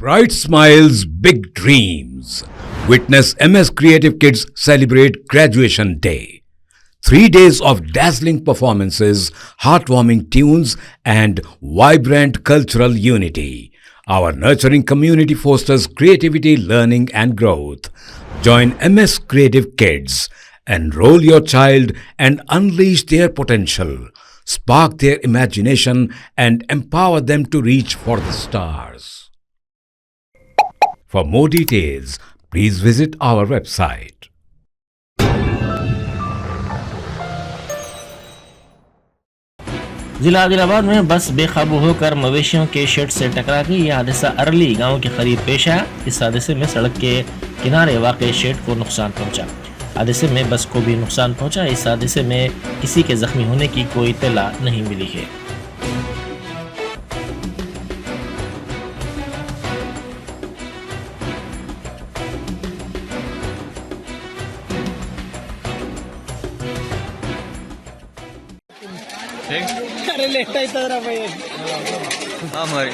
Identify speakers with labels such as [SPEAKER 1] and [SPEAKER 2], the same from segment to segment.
[SPEAKER 1] Bright smiles, big dreams. Witness MS Creative Kids celebrate Graduation Day. 3 days of dazzling performances, heartwarming tunes, and vibrant cultural unity. Our nurturing community fosters creativity, learning, and growth. Join MS Creative Kids. Enroll your child and unleash their potential. Spark their imagination and empower them to reach for the stars. For more details, please visit our website.
[SPEAKER 2] जिला आदिलाबाद में बस बेकाबू होकर मवेशियों के shade से टकरा गई। यह हादसा अरली गांव के करीब पेश आया। इस हादसे में सड़क के किनारे वाक़ शेड को नुकसान पहुंचा। हादसे में बस को भी नुकसान पहुंचा। इस हादसे में किसी के जख्मी होने की कोई इत्तला नहीं मिली है।
[SPEAKER 3] अरे लेटा ही तरह भाई हमारी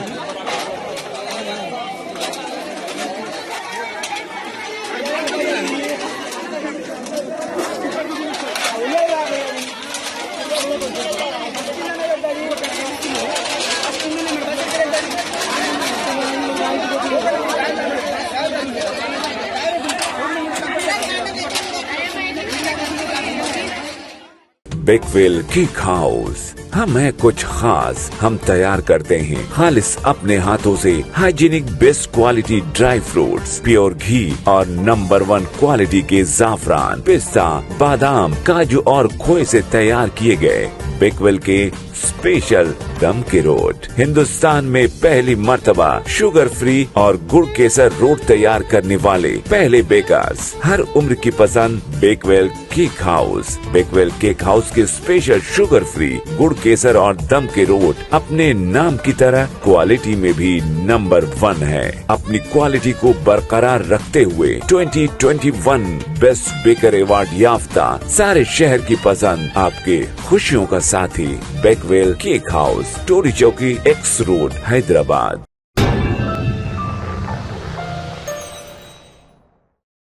[SPEAKER 4] बेकवेल केक हाउस। हम है कुछ खास, हम तैयार करते हैं खालिस अपने हाथों से hygienic best quality dry fruits, pure घी और नंबर 1 क्वालिटी के जाफरान, पिस्ता, बादाम, काजू और खोए से तैयार किए गए बेकवेल के स्पेशल दम के रोट। हिंदुस्तान में पहली मर्तबा शुगर फ्री और गुड़ केसर रोट तैयार करने वाले पहले बेकर्स। हर उम्र की पसंद Bakewell cake house. Bakewell cake house के स्पेशल शुगर फ्री, गुड़ केसर और दम के रोट अपने नाम की तरह क्वालिटी में भी नंबर 1 है। अपनी क्वालिटी को बरकरार रखते हुए 2021 बेस्ट बेकर अवार्ड याफ्ता सारे शहर की पसंद, आपके खुशियों का साथी बेकवेल केक हाउस, टोरी चौकी, एक्स रोड, हैदराबाद।